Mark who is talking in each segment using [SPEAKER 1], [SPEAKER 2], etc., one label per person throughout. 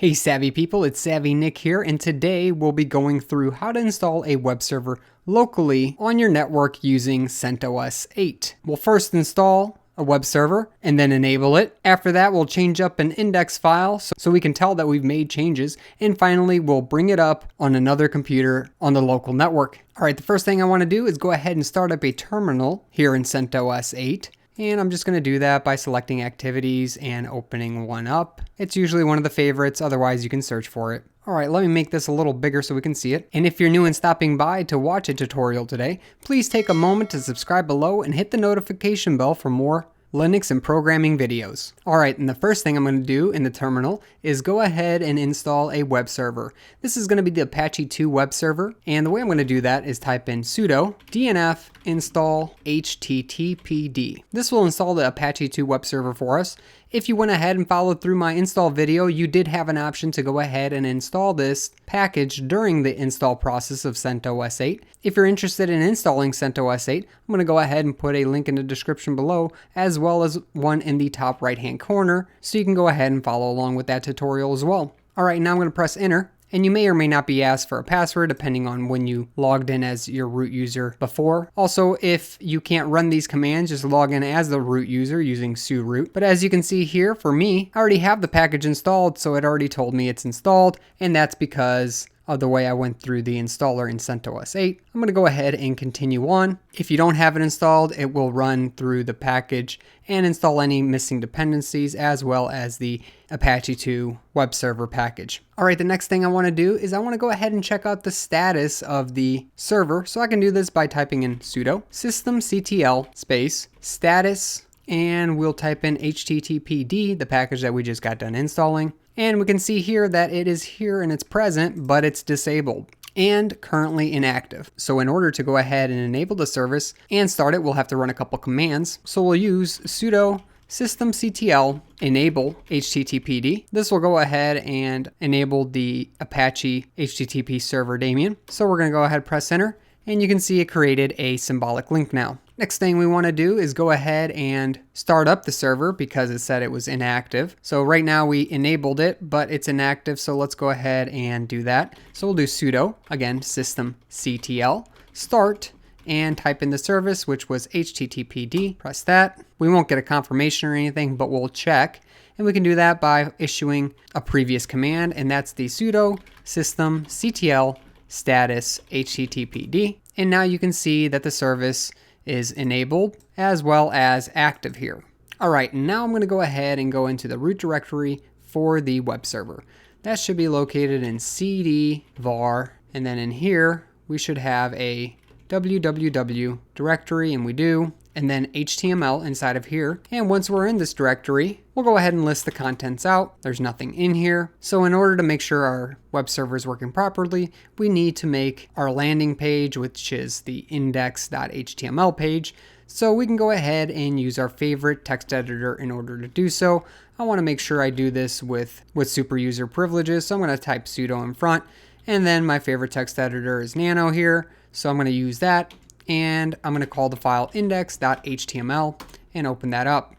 [SPEAKER 1] Hey savvy people, it's Savvy Nick here, and today we'll be going through how to install a web server locally on your network using CentOS 8. We'll first install a web server and then enable it. After that, we'll change up an index file so we can tell that we've made changes. And finally, we'll bring it up on another computer on the local network. All right, the first thing I want to do is go ahead and start up a terminal here in CentOS 8. And I'm just going to do that by selecting activities and opening one up. It's usually one of the favorites, otherwise you can search for it. All right, let me make this a little bigger so we can see it. And if you're new and stopping by to watch a tutorial today, please take a moment to subscribe below and hit the notification bell for more Linux and programming videos. All right, and the first thing I'm going to do in the terminal is go ahead and install a web server. This is going to be the Apache 2 web server, and the way I'm going to do that is type in sudo dnf install httpd. This will install the Apache 2 web server for us. If you went ahead and followed through my install video, you did have an option to go ahead and install this package during the install process of CentOS 8. If you're interested in installing CentOS 8, I'm going to go ahead and put a link in the description below, as well as one in the top right hand corner, so you can go ahead and follow along with that tutorial as well. All right, now I'm going to press enter. And you may or may not be asked for a password depending on when you logged in as your root user before. Also, if you can't run these commands, just log in as the root user using sudo root. But as you can see here, for me, I already have the package installed, so it already told me it's installed, and that's because of the way I went through the installer in CentOS 8. I'm going to go ahead and continue on. If you don't have it installed, it will run through the package and install any missing dependencies, as well as the Apache 2 web server package. All right, the next thing I want to do is I want to go ahead and check out the status of the server. So I can do this by typing in sudo systemctl space status, and we'll type in httpd, the package that we just got done installing. And we can see here that it is here and it's present, but it's disabled and currently inactive. So in order to go ahead and enable the service and start it, we'll have to run a couple commands. So we'll use sudo systemctl enable httpd. This will go ahead and enable the Apache HTTP server daemon. So we're going to go ahead and press enter, and you can see it created a symbolic link now. Next thing we want to do is go ahead and start up the server because it said it was inactive. So right now we enabled it, but it's inactive. So let's go ahead and do that. So we'll do sudo, again, systemctl start, and type in the service, which was httpd. Press that. We won't get a confirmation or anything, but we'll check. And we can do that by issuing a previous command, and that's the sudo systemctl status httpd. And now you can see that the service is enabled as well as active here. All right, now I'm going to go ahead and go into the root directory for the web server. That should be located in cd var, and then in here we should have a www directory, and we do, and then HTML inside of here. And once we're in this directory, we'll go ahead and list the contents out. There's nothing in here. So in order to make sure our web server is working properly, we need to make our landing page, which is the index.html page. So we can go ahead and use our favorite text editor in order to do so. I want to make sure I do this with super user privileges. So I'm going to type sudo in front, and then my favorite text editor is Nano here. So I'm going to use that, and I'm going to call the file index.html and open that up.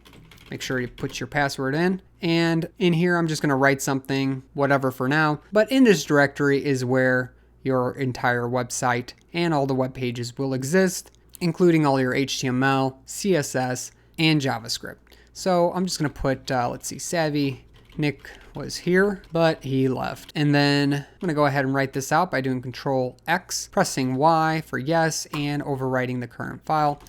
[SPEAKER 1] Make sure you put your password in. And in here, I'm just going to write something, whatever for now. But in this directory is where your entire website and all the web pages will exist, including all your HTML, CSS, and JavaScript. So I'm just going to put, let's see, Savvy Nick was here, but he left. And then I'm going to go ahead and write this out by doing Control X, pressing Y for yes, and overwriting the current file.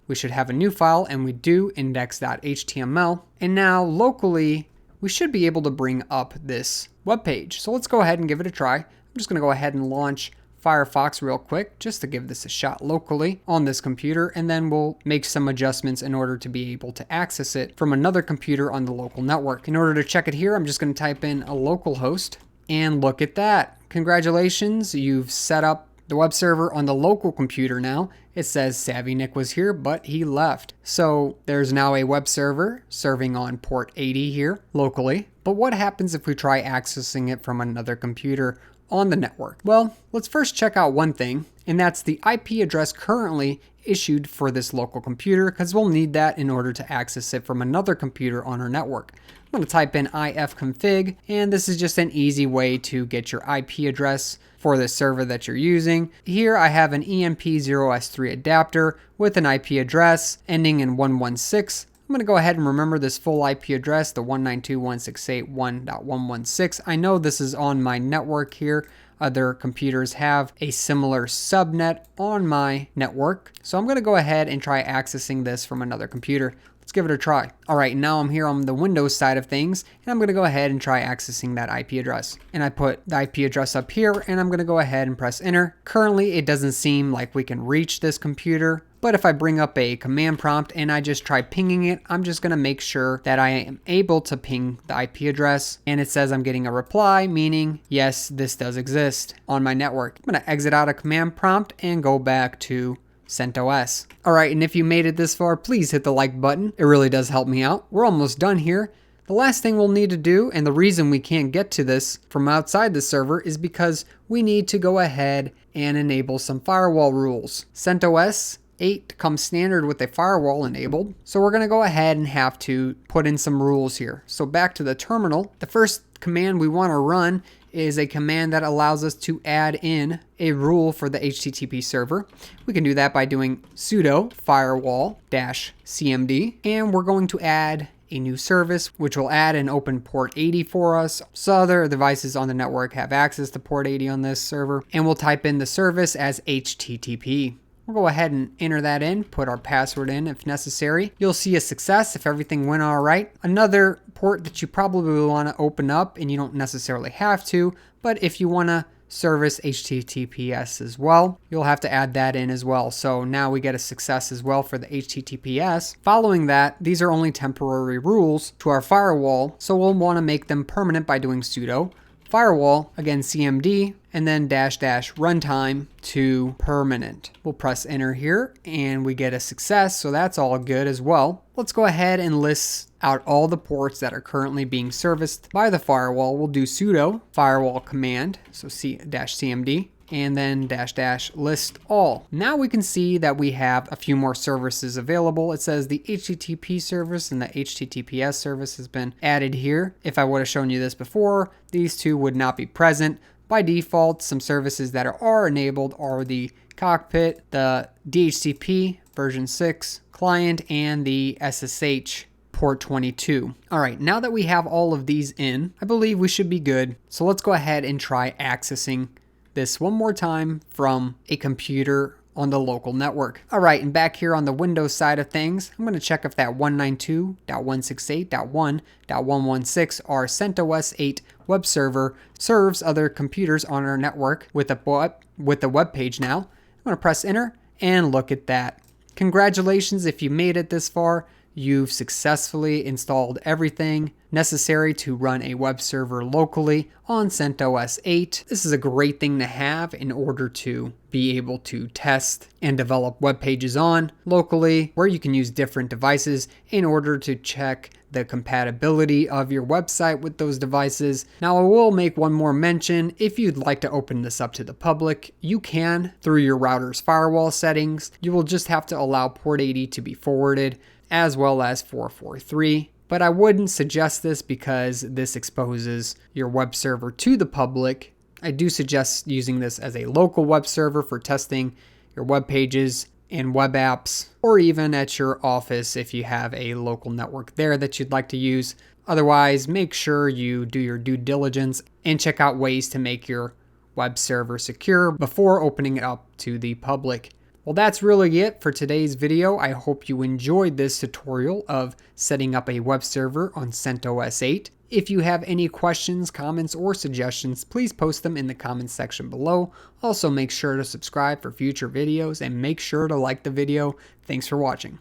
[SPEAKER 1] We should have a new file, and we do, index.html. And now locally, we should be able to bring up this web page. So let's go ahead and give it a try. I'm just going to go ahead and launch Firefox real quick just to give this a shot locally on this computer, and then we'll make some adjustments in order to be able to access it from another computer on the local network. In order to check it here, I'm just going to type in a local host, and look at that. Congratulations, you've set up the web server on the local computer now. It says Savvy Nick was here, but he left. So there's now a web server serving on port 80 here locally. But what happens if we try accessing it from another computer on the network? Well, let's first check out one thing, and that's the IP address currently issued for this local computer, because we'll need that in order to access it from another computer on our network. I'm going to type in ifconfig, and this is just an easy way to get your IP address for the server that you're using. Here I have an EMP0S3 adapter with an IP address ending in 116. I'm going to go ahead and remember this full IP address, the 192.168.1.116. I know this is on my network here. Other computers have a similar subnet on my network. So I'm going to go ahead and try accessing this from another computer. Let's give it a try. All right, now I'm here on the Windows side of things, and I'm going to go ahead and try accessing that IP address. And I put the IP address up here, and I'm going to go ahead and press enter. Currently, it doesn't seem like we can reach this computer, but if I bring up a command prompt and I just try pinging it, I'm just going to make sure that I am able to ping the IP address. And it says I'm getting a reply, meaning, yes, this does exist on my network. I'm going to exit out of command prompt and go back to CentOS. All right, and if you made it this far, please hit the like button. It really does help me out. We're almost done here. The last thing we'll need to do, and the reason we can't get to this from outside the server, is because we need to go ahead and enable some firewall rules. CentOS 8 comes standard with a firewall enabled, so we're going to go ahead and have to put in some rules here. So back to the terminal, the first command we want to run is a command that allows us to add in a rule for the HTTP server. We can do that by doing sudo firewall-cmd, and we're going to add a new service, which will add and open port 80 for us. So other devices on the network have access to port 80 on this server, and we'll type in the service as HTTP. We'll go ahead and enter that in, put our password in if necessary. You'll see a success if everything went all right. Another port that you probably want to open up, and you don't necessarily have to, but if you want to service HTTPS as well, you'll have to add that in as well. So now we get a success as well for the HTTPS. Following that, these are only temporary rules to our firewall, so we'll want to make them permanent by doing sudo firewall, again cmd, and then -- runtime to permanent. We'll press enter here and we get a success, so that's all good as well. Let's go ahead and list out all the ports that are currently being serviced by the firewall. We'll do sudo firewall command, so -cmd, and then -- list all. Now we can see that we have a few more services available. It says the HTTP service and the HTTPS service has been added here. If I would have shown you this before, these two would not be present. By default, some services that are enabled are the cockpit, the DHCP version 6 client, and the SSH port 22. All right, now that we have all of these in, I believe we should be good. So let's go ahead and try accessing this one more time from a computer on the local network. All right, and back here on the Windows side of things, I'm going to check if that 192.168.1.116, our CentOS 8 web server, serves other computers on our network with a web page now. I'm going to press enter and look at that. Congratulations if you made it this far. You've successfully installed everything necessary to run a web server locally on CentOS 8. This is a great thing to have in order to be able to test and develop web pages on locally, where you can use different devices in order to check the compatibility of your website with those devices. Now, I will make one more mention. If you'd like to open this up to the public, you can through your router's firewall settings. You will just have to allow port 80 to be forwarded, as well as 443. But I wouldn't suggest this because this exposes your web server to the public. I do suggest using this as a local web server for testing your web pages and web apps, or even at your office if you have a local network there that you'd like to use. Otherwise, make sure you do your due diligence and check out ways to make your web server secure before opening it up to the public. Well, that's really it for today's video. I hope you enjoyed this tutorial of setting up a web server on CentOS 8. If you have any questions, comments, or suggestions, please post them in the comments section below. Also, make sure to subscribe for future videos and make sure to like the video. Thanks for watching.